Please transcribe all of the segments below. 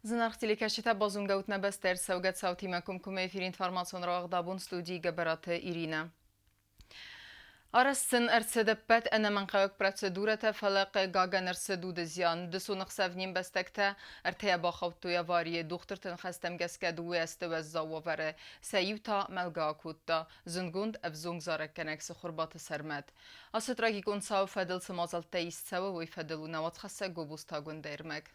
Զնարխտիլիքաշիթա բազունգաուտ նաբաստեր սավգատ սավթի մակում էֆիր ինформацион ռաղդաբուն ստուդիի գբարատը Իրինա. Արասցն ըրցեդպպետ ընամանխայոք պրացեդուրըտը վալակ գագան ըրցեդուդը զյան դսունық սավնին բաստակտը ըրթեя բախավտույա վարիե դուխտրտն խաստեմ գասկադուի աստվազ զավավարը սայյուտա մəlգակուտта զնգունդ əvzung զարակկənək սխորբատը սərməd. Ասıtragikon sağ fədil sımazaltda istsəvə vəy fədilü navatsxası qobustagün dərmək.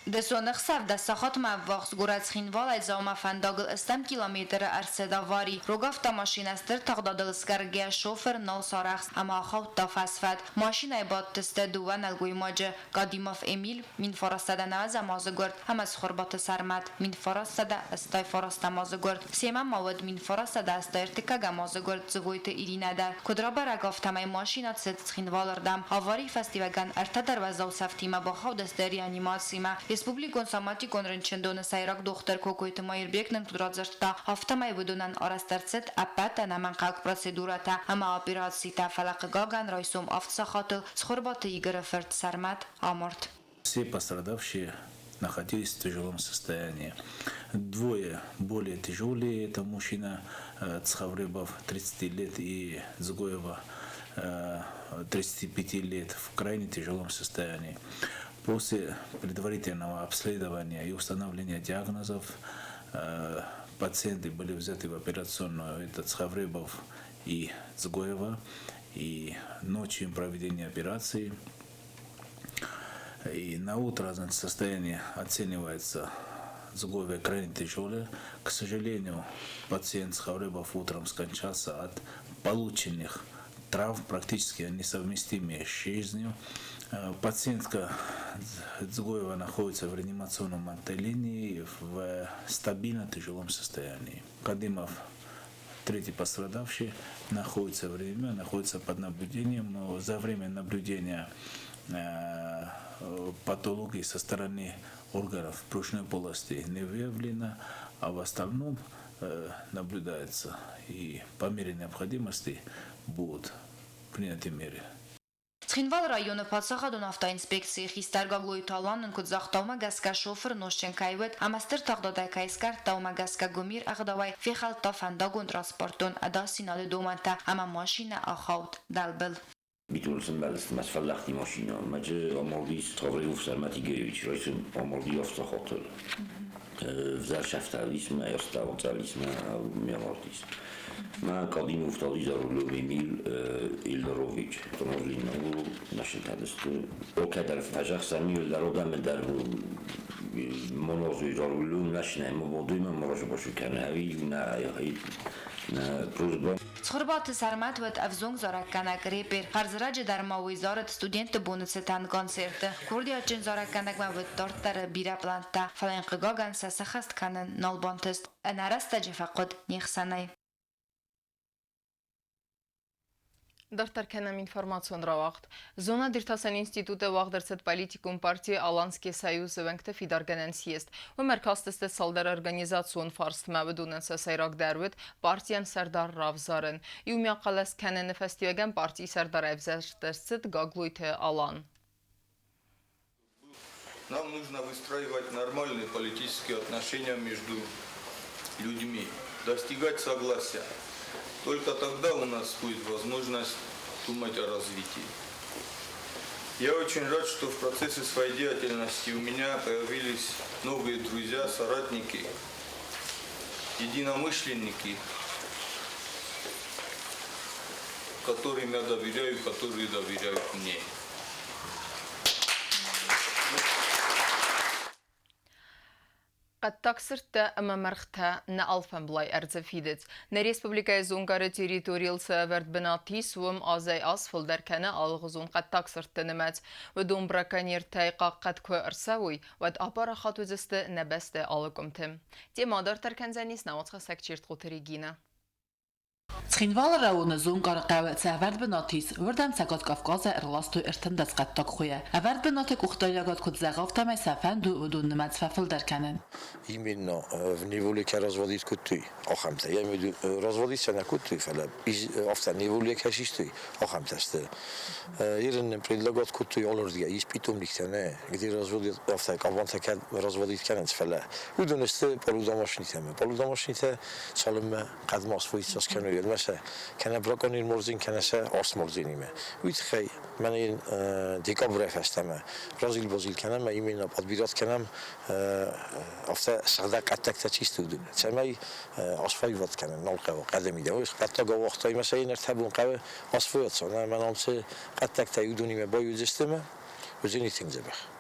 Դեսոնախ սավ դասախոտ մավվախս գուրացխին վալ այդ զաումաֆանդագլ ըստամ կիլոմետրը արսեդավարի ռոգավտա մաշինաստր տաղդադլ սկարգյա շոֆեր նալ սարախս ամախավ տաֆասվատ մաշին այբատ տստե դուվան ալգույ մաջը կադիմով էմիլ մին ֆորաստադա նավազ ամազը գորդ համաս խորբատը սարմատ մին ֆորաստադա ըստայ ֆորաստ ամազը գորդ սեմա մավդ մին ֆորաստադա ըստայ ըրտիկա գամազը գորդ զգույթը իրինադար կոդրաբարագավ թամայ մաշինատ սեցխին վալրդամ ավարի ֆեստիվագան արտադարվազավ սավթիմա բախավ դստերի անիմացիմա Республикон саматикон ренчендоны сайрак доктор Кокойты Майырбекнің тұдырадзыртта автомай выдунан арастарцет аппата наманқақ процедурата ама операцията фалақы гаган райсум автосахатыл схорбаты Игоря Ферт Сармат Аморт. Все пострадавшие находились в тяжелом состоянии. Двое более тяжелые, это мужчина Цхавребов 30 лет и Згоева 35 лет в крайне тяжелом состоянии. После предварительного обследования и установления диагнозов пациенты были взяты в операционную, это Цхавребов и Згоева, и ночью проведения операции. И на утро состояние оценивается Згоевой крайне тяжелое. К сожалению, пациент Цхавребов утром скончался от полученных травм, практически несовместимые с жизнью. Пациентка Згоева находится в реанимационном отделении в стабильно тяжелом состоянии. Кадимов, третий пострадавший, находится под наблюдением, но за время наблюдения патологии со стороны органов брюшной полости не выявлено, а в остальном наблюдается и по мере необходимости будут приняты меры. Ցխինվալ ռայոնը փածախադուն ավտոինսպեկցիի խիստարգագլոյի տալանն կուզախ տավմագասկա շոֆր նոշչենկայվետ ամաստր տաղդոդայկայսկար տավմագասկա գումիր աղդավայ վիխալ տավանդագուն տրանսպորտուն ադասինալի դոմանտա ամա մաշինա ախաուտ դալբել. Միդուրսն բալստ մասվալլախտի մաշինա, մաջը ամորդիս թավրեով սարմատի գեյվիչ, ռայսում ամորդի ավտախոտել. Վզարշավտալիսմը, երստավոցալիսմը, միամորդիս. Mən Qadim Muftali Zarullu Emil İldaroviç, Tonovlinoğlu, našim tadıstı. O kadar fəşəxsəmi ildaroda medər bu monozu Zarullu, naşinəyimi boduyma moraşı başı kənəvi, nə pruzba. Սխորբատը սարմատվət əvzung զորականակ ռեպեր, հարզրաջը դարմավույ զարըտ ստուդենտը բունıցետան կոնսերտը, կուրդիաչին զորականակ մավըտ տորտարը բիրապլանտա, ֆալենqı գագան սասախաստ կանն նալբանտըст, ընարաստա ջեվակոտ նիխսանայ. Դարտարկենամ ինформацион ռավաղտ. Զոնա դիրթասան ինստիտուտը վաղդրցետ պալիտիկում պարտի Ալանսկի սայուսը վենքտը ֆիդարգենեն սիեստ. ու մերքաստստե սալդար օրգանիզացիոն ֆարստ մավդունեն սասայրակ դարվետ պարտիան սարդար ռավզարեն. ու միակալես կենենը ֆեստիվեգեն պարտի սարդար այվզաշտերցետ գագլույթը Ալան. Нам нужно выстраивать нормальные политические отношения между людьми, достигать согласия. Только тогда у нас будет возможность думать о развитии. Я очень рад, что в процессе своей деятельности у меня появились новые друзья, соратники, единомышленники, которым я доверяю, которые доверяют мне. قد تكسرت أما مرختها نألفن بلاي أرزفيدت. نريسبوبليكا زونغارة تيريتوريال سافرد بناتيس وم آزاي أصفل در كنا ألغزون قد تكسرت نمت ودون براكانير تايقا قد كو أرساوي ود أبارا خاتو زست نبست ألغم تم. دي مادار تركنزانيس نواتخ سكتشيرت غوتريجينا. Ცხինվալը ռաունը զուն կարակավը ծավարդ բնոթիս, վրդամ ցակոտ Կավկազը ռլաստու երթնդած կատտակ խույը։ Ավարդ բնոթը կուխտորյագոտ կուտզաղով տամայ սաֆան դու նմած ֆաֆլ դարկանեն։ Именно в неволике разводить куты, охамта. Я имею в виду разводить на куты, фала. Из авто неволике шисты, охамтасты. Ирен предлагает куты олордия, из питомникта, где разводить авто, каванта разводить канец, фала. Удонесты полудомашнита, полудомашнита, салом кадмас фуйцас кануя, مثلا كان براكون المرزين كان سا أصل مرزيني ما ويتخي من ديكابر فاستما رازيل بازيل كان ما يمين بدبيرات كان أفتا صدق قتك تشيستودن سماي أصفاي وقت كان نلقى قدمي ده ويش قتك وقتاي مثلا نرتبون قوي أصفيات صار من أمس قتك تيودوني ما بايودستما وزيني تنزبخ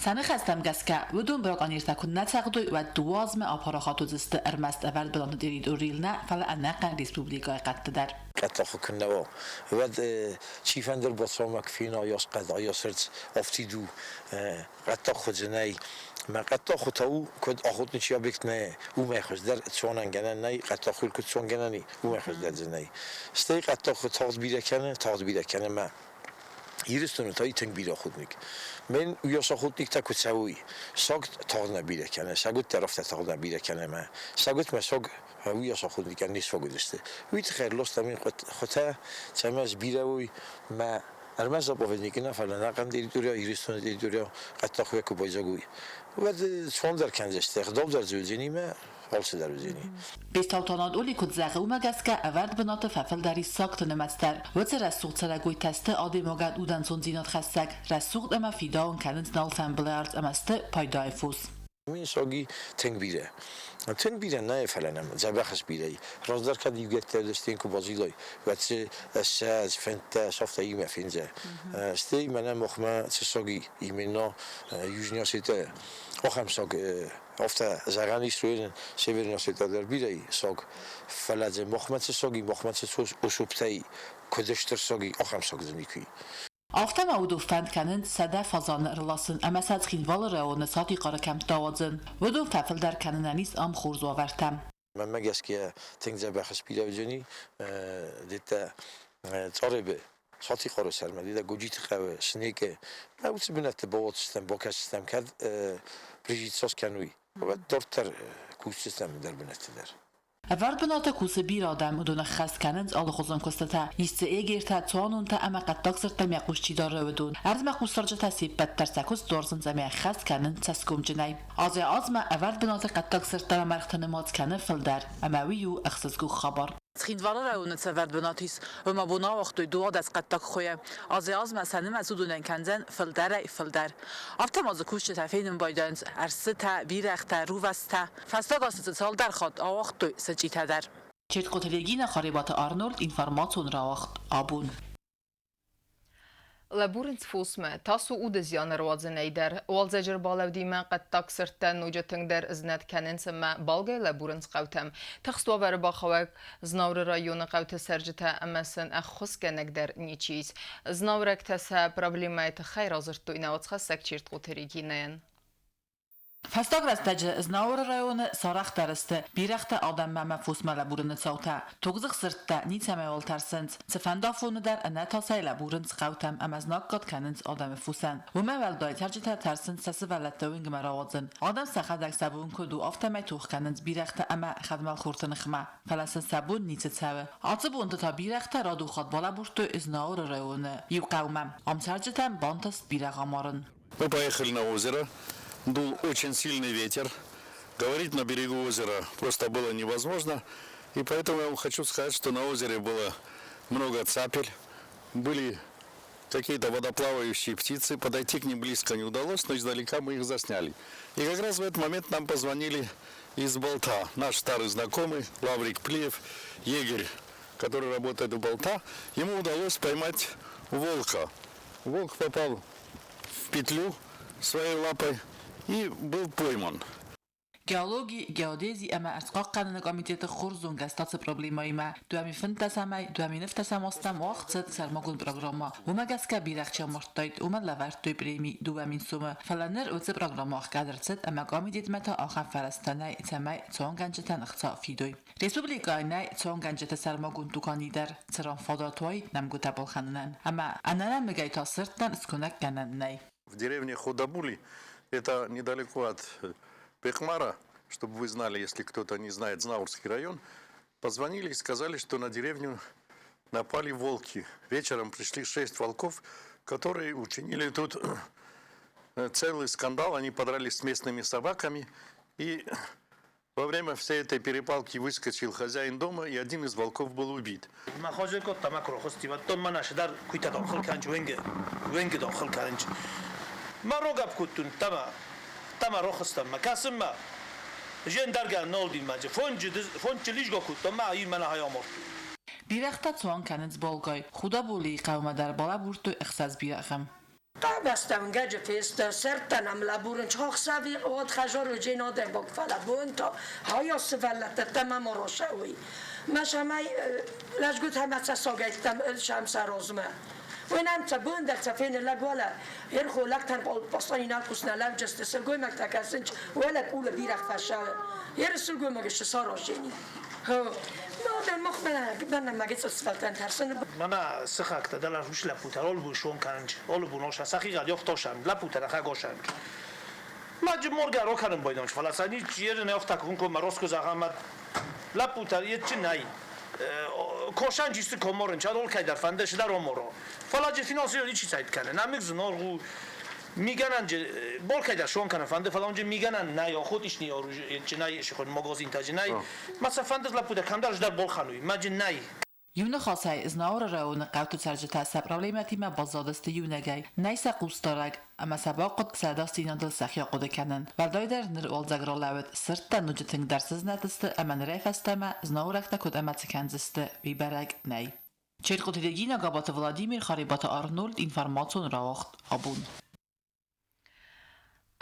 سنه خستم گسکه ودون براقانیر تکون نتقدوی و دوازم آپاراخاتو زست ارمست اول بلان دیرید اوریل نه فلا انقا ریسپوبلیکای قد در قد خو کنه و ود چیفندر بسرمک فینا یاس قد آیاسرت افتیدو قد خو جنای ما قد خو تاو کد آخوت نشیا بکت نه او میخواد در چونن گنن نه قد خو کد چون گننی او میخواد در جنای استی قد خو تاز بیره کنه ما یرستون تایی تنگ بیره خود نیک من ویاسا خود نیک تا کد سوی ساگ تاز نبیره کنه ساگوت طرف تاز نبیره کنه ما ساگوت مساگ ویاسا خود نیک نیست فوقدسته ویت خیر لست من خودتا سماز بیره وی ما ارمز باید نه فلان نقم دیریتوریا یرستون دیریتوریا قد خوی کو بایزگوی و چون در کنجسته اقدام در زوجینی ما حالش در زوجینی بیستالتانات اولی کد زغ او مگسکه اورد بنات ففل داری ساکت نمستر و چه رسوق سرگوی تسته آدی مگد اودن سون زینات خستگ رسوق اما فیداون کنند نال سنبلارد امسته پایدای فوس این ساگی تنگ بیره نه فلانم زبخش بیره رازدار کد یوگت دستین کو بازیلای و چه ساز فنت سافت ایمه فینزه استی منم مخمه چه ساگی ایمنا یوزنیا سیته آخم ساگ افته زغانی سویرن سیورنیا سیته در بیره ساگ فلج مخمه چه ساگی مخمه چه اسوبتایی کدشتر ساگی آخم ساگ زنیکی Afta ma fand kanند سده فازان رلاسن اما سد خینوال رئون ساتی قاره کم داوازن ودو ففل در کننانیست ام خورز آورتم. من مگس که تنگزه بخش پیدا بجنی دیتا تاربه ساتی قاره سرم دیتا گوجیت خواه سنیکه من اوچ بینت باوت سیستم باکس سیستم کرد پریجیت ساس کنوی و دارتر کوچ سیستم در بینت در اول بنات کوسه بیر آدم ودون خست کنند آل خوزن کستتا ایست ایگرتا توانون تا اما قطاق سرتا میقوشتی داره ودون ارز مقوسترجه تسیب بدتر سکوس دورزن زمین خست کنند تسکوم جنای آزه آزما اول بنات قطاق سرتا مرختن مات کنه فلدر اما ویو اخصصگو خبر خیندوالا رئون سورد بناتیس و ما بنا وقتی دواد از قطاق خویه آزه آزما سنم از دونن کنزن فلدر افتم از کوشت تفینم بایدنز ارسه تا بیرخته رو وسته فستا گاست سال در خود آوخت سجیته در چیت قتلگین خریبات آرنولد اینفرماتون راوخت آبون لبورنس فوسمه تاسو او دزیان روازنه در والزجر بالاودی ما قد تاکسرتن نوجتن در ازنت کننس ما بالگه لبورنس قوتم تخستوا ور باخوک زناور رایون قوت سرجته امسن اخوس کنک در نیچیز زناورک تسا پرابلیمایت خیر آزرتو اینا وچخستک چیرت قوتریگینین فستاق رستجه از ناور رایون سارخ درسته بیرخت آدم مفوس ملبورن صوتا توگزخ سرته نیت میول ترسند سفندافون در انتاسای لبورن قوتم ام از ناکات کنند آدم فوسن و میول دای ترجته ترسند سس ولتوینگ مراوزن آدم سخدک سبون کدو آفتمی توخ کنند بیرخت اما خدمال خورتن خما فلسن سبون نیت تسوه آتبون تا بیرخت رادو خود بالا برتو از ناور رایون یو قومم ام ترجتم بانتست بیرغامارن. Мы поехали на озеро. Дул очень сильный ветер. Говорить на берегу озера просто было невозможно. И поэтому я вам хочу сказать, что на озере было много цапель. Были какие-то водоплавающие птицы. Подойти к ним близко не удалось, но издалека мы их засняли. И как раз в этот момент нам позвонили из Болта. Наш старый знакомый Лаврик Плиев, егерь, который работает в Болта. Ему удалось поймать волка. Волк попал в петлю своей лапой и был пойман. Geologi, geodezi ama artsqaqqanın komiteti xurzun gastası problemayı ma duami fintasamay duami neftasamostam waqt sarmagun programma uma gaska biraqcha mortayt uma lavartoy premi duami suma falaner utse programma qadartset ama komitet mata axan farastanay tamay tsonganjatan iqsa fidoy Respublikaynay tsonganjata sarmagun tukanidar tsiran fadatoy namguta bolxananan ama anana megay tasirtan iskunak kanannay В деревне Худабули, это недалеко от Пехмара, чтобы вы знали, если кто-то не знает, Знаурский район, позвонили и сказали, что на деревню напали волки. Вечером пришли 6 волков, которые учинили тут целый скандал. Они подрались с местными собаками. И во время всей этой перепалки выскочил хозяин дома, и один из волков был убит. تما رخصتم ما کسم ما جن درگاه نولدی ماجه فون چلیش گو کتم ما این من های آمرد بیرختا توان کنز بالگای خدا بولی قوم در بالا بورتو اخساز بیرخم بستم گج فیست سرتنم لبورن چاخ سوی قواد خجار و جناده باک فلبون تا هایا سفلت تمام روشوی مشمای لجگوت همه ساگیتم شمس رازمه وینم تبون در سفین لگوالا هر خولکتن باستانی نالکوسنا لب جست سرگوی مکتکسنج ولا کول بیرخ فشاو هر سرگوی مگش ساراجینی ها نادر مخبر من مگس اسفلتن ترسن ماما سخاکت دل روش لپوتر اول بوشون کنج اول بونوش سخی قد یختاشم لپوتر خگاشم ماج مرگر رو کنم بایدمش فلسطینی چیر نیافت کن که مراسکو زحمت لپوتر یه چی نی کوشان جیست کمرن چاد اول کی در فندش در امورو فلاج فینانسیری چی سایت کنه نمیگذن اول میگنن بول کی در شون کنه فنده فلان جه میگنن نه یا خودش نی یارو جنایش خود مغازین تاج نه مثلا فندش لپوتر کندرش در بول خانوی ماج نه Juna khasay znaura raun qawtu sarjata sa problemati ma bazadast yunagay naysa qustarag ama sabaqat sadastina dil sakhya qodakanan vardayder nir olzagrolawet sirtta nujiting darsiz natiste ama nrefastama znaurakta kod amatkanziste vibarag nay Cherqotedegina gabat Vladimir Kharibata Arnold information rawacht abun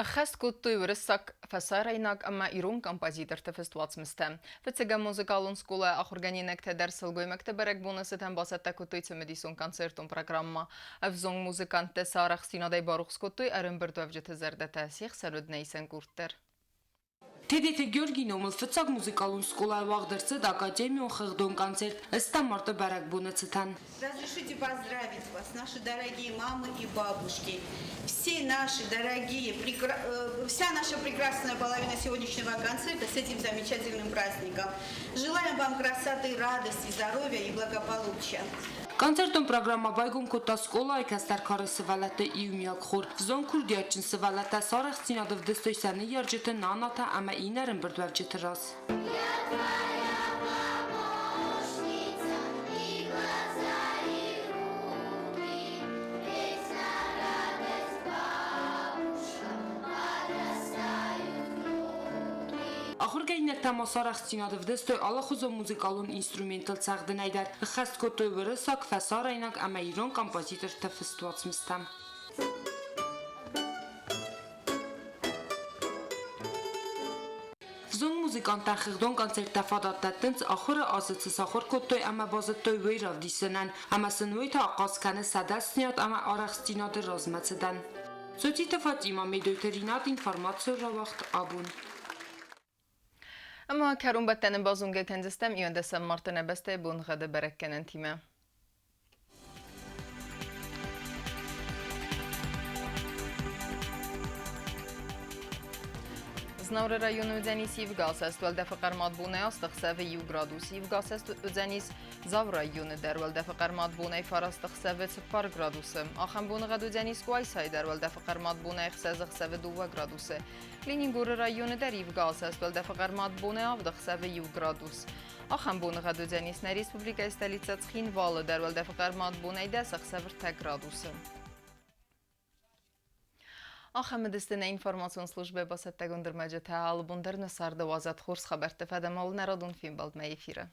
أخذت كتوي ورسك فساريناك أما إيرون كمبازيتر تفستوات مستم فتسجى موسيقالون سكولا أخرجانينك تدرس الجوي مكتبرك بونستهم باستا كتوي تمديسون كونسرتون برنامج أفزون موسيقانت سارخ سينا داي باروخس كتوي أرنبرتو أفجت زرده تاسيخ سرود نيسن كورتر Թեդեթե Գյորգին ոմլֆծակ մուզիկալուն սկոլայ վաղդրցդ ակադեմիոն խղդոն կանցերտ ըստամարտը բարակբունը ցտան Разрешите поздравить вас, наши дорогие мамы и бабушки. Все наши дорогие, вся наша прекрасная половина сегодняшнего концерта с этим замечательным праздником. Желаем вам красоты, радости, здоровья и благополучия. Կոնցերտոն պրոգրամաբայգում կոտա սկոլայ կաստար քարը սվալատը իումյալ խոր վզոն քուրդիաչն սվալատա սարախ ցինադով դստոյսանի երջետը նանատա ամա իներն բրդվավ ջետրաս Ախորգայինակ տամասարախ ցինադով դստոյ ալախուզո մուզիկալուն ինստրումենտալ ցաղդնայդար խաստ կոտոյ վրսակ ֆասարայնակ ամա իրոն կամպոզիտոր տֆստուած մստամ Վզոն մուզիկանտան խղդոն կոնցերտաֆադատտենց ախորը ասացս ախոր կոտոյ ամա բազըտոյ վեյրավ դիսնան ամա սնույթը աղասկանը սադասնյատ ամա արախստինադը ռազմացդան Սոցիտը Ֆատիմա մեդոյտերինատ ինվարմացիո ռավախտ աբուն أما كارون بتنم بازونجا كنزستم يوندسم مارتنا بسته بون غدا بركنن تيمه Znavre rayonu Özenis Yivgas est vel defaqar madbune astaqsave 1 gradus Yivgas est Özenis Zav rayonu der vel defaqar madbune farastaqsave 0 gradus Axan bunğad Özenis Qoysay der vel defaqar madbune xsazaqsave 2 gradus Leningur rayonu der Yivgas est vel defaqar madbune avdaqsave 1 gradus Axan bunğad Özenis na Respublika stolitsa Txinvalı der vel defaqar madbune dasaqsave 1 gradus آخر دستن اینفورماسیون службы басаттагондыр мәжете албундар насарды вазат хорс хабарты фадамал народун фин балд мәйфире